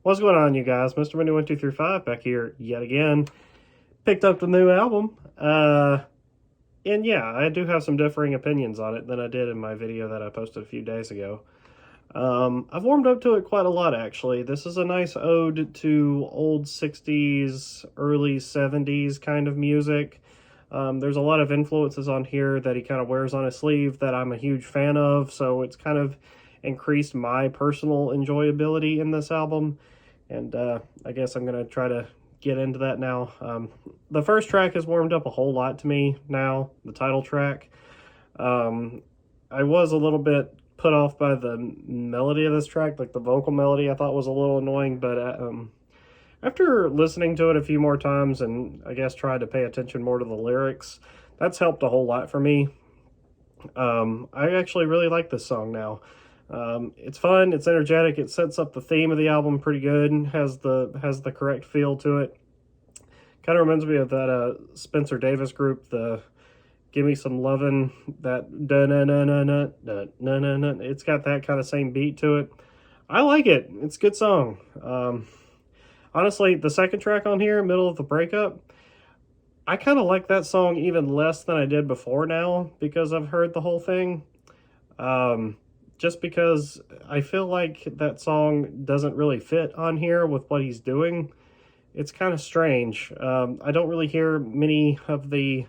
What's going on, you guys? Mr. Winnie1235 back here yet again. Picked up the new album. And yeah, I do have some differing opinions on it than I did in my video that I posted a few days ago. I've warmed up to it quite a lot, actually. This is a nice ode to old 60s, early 70s kind of music. There's a lot of influences on here that he kind of wears on his sleeve that I'm a huge fan of, so it's kind of increased my personal enjoyability in this album. And I guess I'm going to try to get into that now. The first track has warmed up a whole lot to me now, the title track. I was a little bit put off by the melody of this track, like the vocal melody I thought was a little annoying, but after listening to it a few more times and I guess tried to pay attention more to the lyrics, that's helped a whole lot for me. I actually really like this song now. It's fun, it's energetic, it sets up the theme of the album pretty good, has the correct feel to it. Kind of reminds me of that Spencer Davis group, the Give Me Some Lovin', that da na na na na na na na na. It's got that kind of same beat to it. I like it. It's a good song. Honestly, the second track on here, Middle of the Breakup, I kind of like that song even less than I did before now because I've heard the whole thing. Just because I feel like that song doesn't really fit on here with what he's doing. It's kind of strange. I don't really hear many of the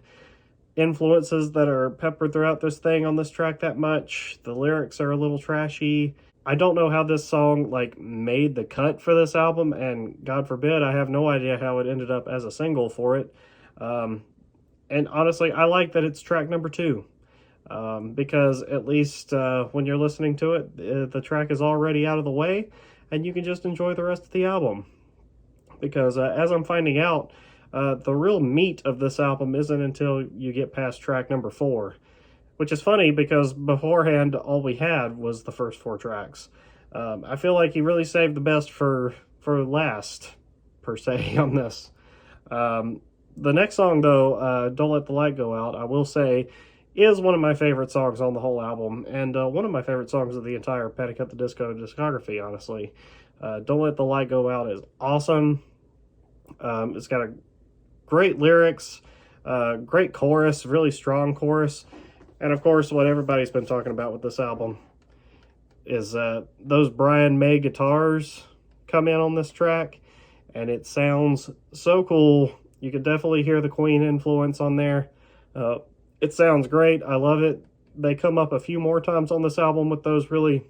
influences that are peppered throughout this thing on this track that much. The lyrics are a little trashy. I don't know how this song like made the cut for this album, and God forbid, I have no idea how it ended up as a single for it. And honestly, I like that it's track number 2. Because at least when you're listening to it, the track is already out of the way, and you can just enjoy the rest of the album. Because as I'm finding out, the real meat of this album isn't until you get past track number 4, which is funny because beforehand all we had was the first 4 tracks. I feel like he really saved the best for last, per se, on this. The next song, though, Don't Let the Light Go Out, I will say, is one of my favorite songs on the whole album, and one of my favorite songs of the entire Panic at the Disco discography, honestly. Don't Let the Light Go Out is awesome. It's got a great lyrics, great chorus, really strong chorus, and of course what everybody's been talking about with this album is those Brian May guitars come in on this track, and it sounds so cool. You can definitely hear the Queen influence on there. It sounds great. I love it. They come up a few more times on this album with those really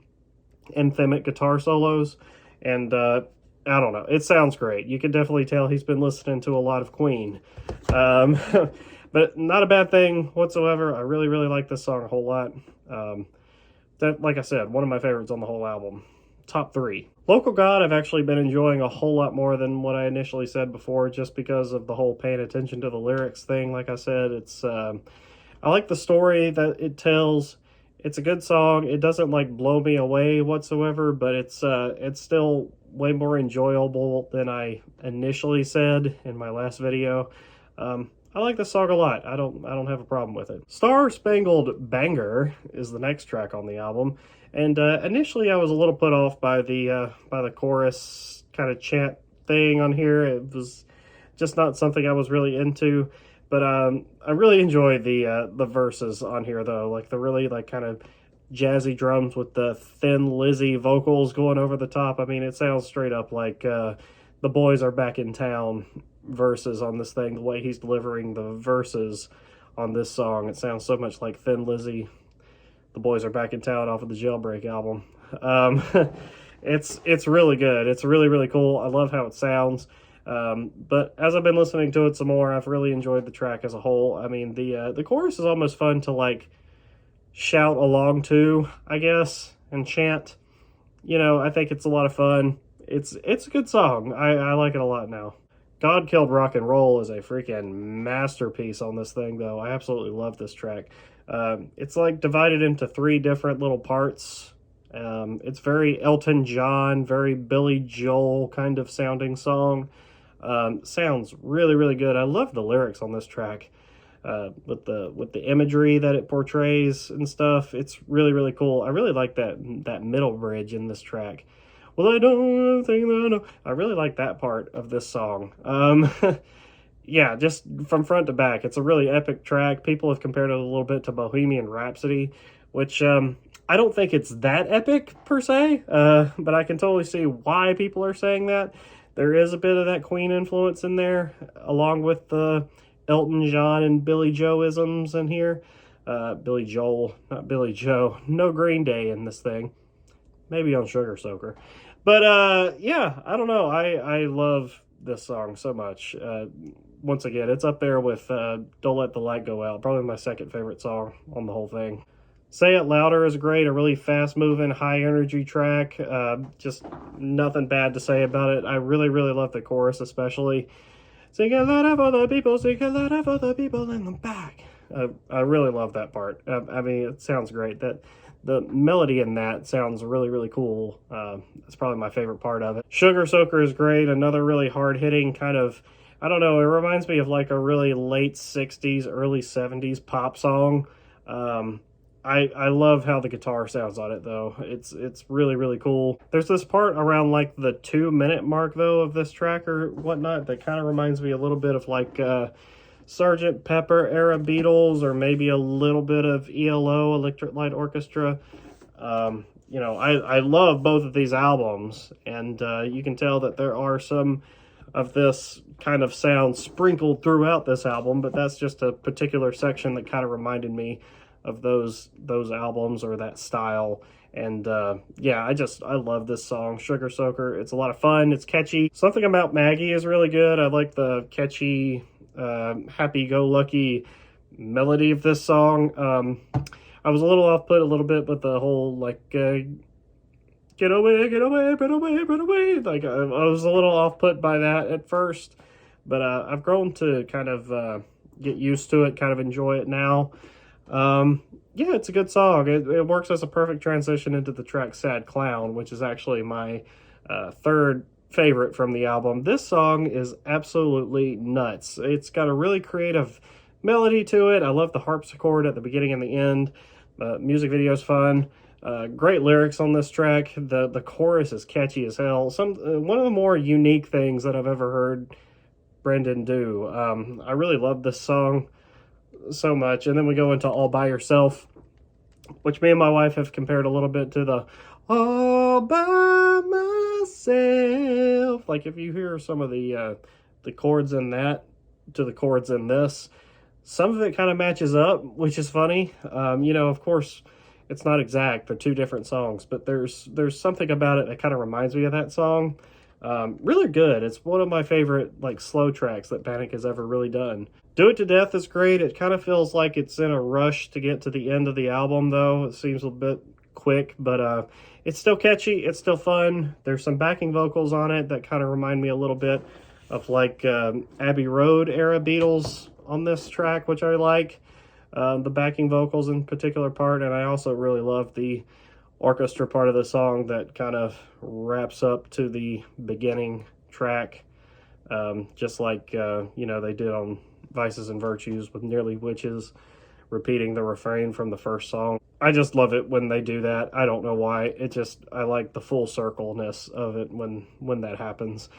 anthemic guitar solos, and I don't know. It sounds great. You can definitely tell he's been listening to a lot of Queen. But not a bad thing whatsoever. I really, really like this song a whole lot. That, like I said, one of my favorites on the whole album. Top 3. Local God I've actually been enjoying a whole lot more than what I initially said before, just because of the whole paying attention to the lyrics thing. Like I said, it's I like the story that it tells. It's a good song. It doesn't like blow me away whatsoever, but it's still way more enjoyable than I initially said in my last video. I like this song a lot. I don't have a problem with it. Star Spangled Banger is the next track on the album, and initially I was a little put off by the chorus kind of chant thing on here. It was just not something I was really into. But I really enjoy the verses on here, though, like the really like kind of jazzy drums with the Thin Lizzy vocals going over the top. I mean, it sounds straight up like the Boys Are Back in Town verses on this thing. The way he's delivering the verses on this song, it sounds so much like Thin Lizzy, The Boys Are Back in Town off of the Jailbreak album. It's really good. It's really, really cool. I love how it sounds. But as I've been listening to it some more, I've really enjoyed the track as a whole. I mean, the chorus is almost fun to like shout along to, I guess, and chant. You know, I think it's a lot of fun. It's a good song. I like it a lot now. God Killed Rock and Roll is a freaking masterpiece on this thing, though. I absolutely love this track. It's like divided into 3 different little parts. It's very Elton John, very Billy Joel kind of sounding song. Sounds really, really good. I love the lyrics on this track. With the imagery that it portrays and stuff. It's really, really cool. I really like that middle bridge in this track Well, I don't think that I know. I really like that part of this song. Yeah, just from front to back, it's a really epic track. People have compared it a little bit to Bohemian Rhapsody, which I don't think it's that epic per se, but I can totally see why people are saying that. There is a bit of that Queen influence in there, along with the Elton John and Billy Joe isms in here. Billy Joel, not Billy Joe. No Green Day in this thing. Maybe on Sugar Soaker. But yeah, I don't know. I love this song so much. Once again, it's up there with Don't Let the Light Go Out. Probably my second favorite song on the whole thing. Say It Louder is great. A really fast-moving, high-energy track. Just nothing bad to say about it. I really, really love the chorus especially. Sing it louder for the people, sing it louder for the people in the back. I really love that part. I mean, it sounds great. The melody in that sounds really, really cool. That's probably my favorite part of it. Sugar Soaker is great. Another really hard-hitting kind of, I don't know, it reminds me of like a really late 60s, early 70s pop song. I love how the guitar sounds on it, though. It's really, really cool. There's this part around like the 2-minute mark, though, of this track or whatnot that kind of reminds me a little bit of like Sgt. Pepper era Beatles, or maybe a little bit of ELO, Electric Light Orchestra. You know, I love both of these albums, and you can tell that there are some of this kind of sound sprinkled throughout this album, but that's just a particular section that kind of reminded me of those albums or that style. And yeah, I love this song, Sugar Soaker. It's a lot of fun. It's catchy. Something About Maggie is really good. I like the catchy, happy-go-lucky melody of this song. I was a little off-put a little bit, but the whole like get away, get away, get away, get away. Like I was a little off-put by that at first, but I've grown to kind of get used to it, kind of enjoy it now. Yeah, it's a good song. It works as a perfect transition into the track Sad Clown, which is actually my third favorite from the album. This song is absolutely nuts. It's got a really creative melody to it. I love the harpsichord at the beginning and the end. Music video is fun. Great lyrics on this track. The chorus is catchy as hell. One of the more unique things that I've ever heard Brendan do. I really love this song so much. And then we go into All By Yourself, which me and my wife have compared a little bit to the All By Myself. Like if you hear some of the chords in that to the chords in this, some of it kind of matches up, which is funny. You know, of course, it's not exact. They're two different songs, but there's something about it that kind of reminds me of that song. Really good. It's one of my favorite like slow tracks that Panic has ever really done. Do It to Death is great. It kind of feels like it's in a rush to get to the end of the album, though. It seems a bit quick, but it's still catchy. It's still fun. There's some backing vocals on it that kind of remind me a little bit of like Abbey Road era Beatles on this track, which I like. The backing vocals in particular part, and I also really love the orchestra part of the song that kind of wraps up to the beginning track, just like you know, they did on Vices and Virtues with Nearly Witches, repeating the refrain from the first song. I just love it when they do that. I don't know why. I like the full circleness of it when that happens.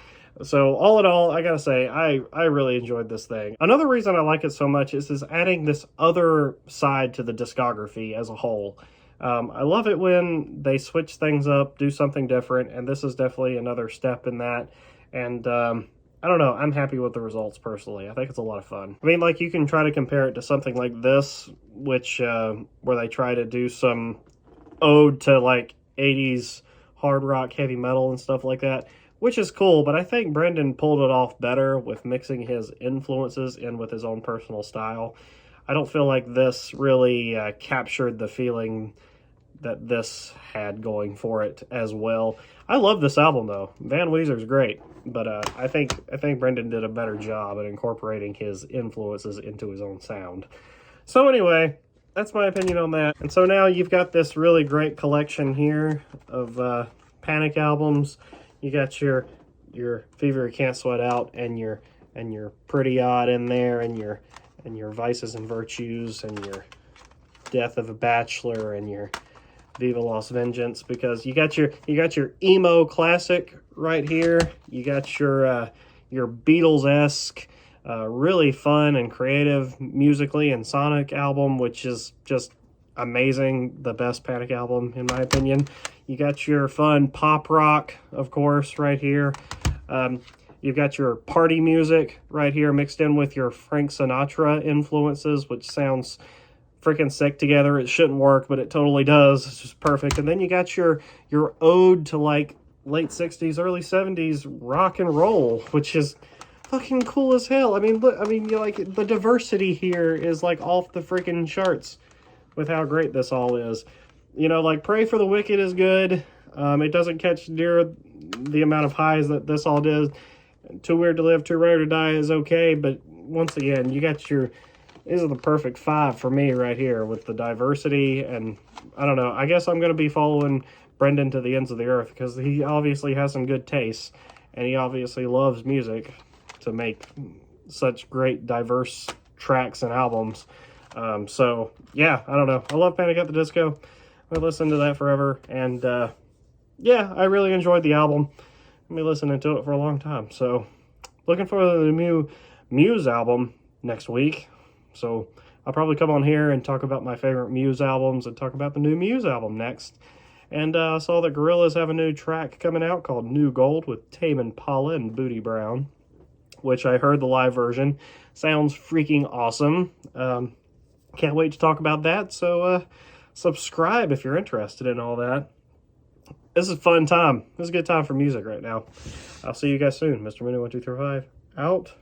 So all in all, I gotta say, I really enjoyed this thing. Another reason I like it so much is adding this other side to the discography as a whole. I love it when they switch things up, do something different, and this is definitely another step in that. And I don't know, I'm happy with the results personally. I think it's a lot of fun. I mean, like, you can try to compare it to something like this, which where they try to do some ode to like 80s hard rock, heavy metal and stuff like that, which is cool, but I think Brendan pulled it off better with mixing his influences in with his own personal style. I don't feel like this really captured the feeling that this had going for it as well. I love this album though. Van Weezer's great, but I think Brendan did a better job at incorporating his influences into his own sound. So anyway, that's my opinion on that. And so now you've got this really great collection here of Panic albums. You got your Fever You Can't Sweat Out and your Pretty Odd in there, and your Vices and Virtues, and your Death of a Bachelor, and your Viva Lost Vengeance, because you got your emo classic right here. You got your Beatles-esque, really fun and creative musically and sonic album, which is just amazing. The best Panic album, in my opinion. You got your fun pop rock, of course, right here. You've got your party music right here mixed in with your Frank Sinatra influences, which sounds freaking sick together. It shouldn't work, but it totally does. It's just perfect. And then you got your ode to like late 60s, early 70s rock and roll, which is fucking cool as hell. I mean, look, you like the diversity here is like off the freaking charts with how great this all is. You know, like Pray for the Wicked is good. It doesn't catch near the amount of highs that this all did. Too Weird to Live, Too Rare to Die is okay, but once again, you got your... These are the perfect 5 for me right here with the diversity, and I don't know. I guess I'm going to be following Brendan to the ends of the earth because he obviously has some good tastes, and he obviously loves music to make such great, diverse tracks and albums. So, yeah, I don't know. I love Panic at the Disco. I listened to that forever, and yeah, I really enjoyed the album. I've been listening to it for a long time, so looking for the new Muse album next week. So I'll probably come on here and talk about my favorite Muse albums and talk about the new Muse album next. And I saw that Gorillaz have a new track coming out called New Gold with Tame Impala and Booty Brown, which I heard the live version. Sounds freaking awesome. Can't wait to talk about that. So subscribe if you're interested in all that. This is a fun time. This is a good time for music right now. I'll see you guys soon. Mr. Mini 1235 out.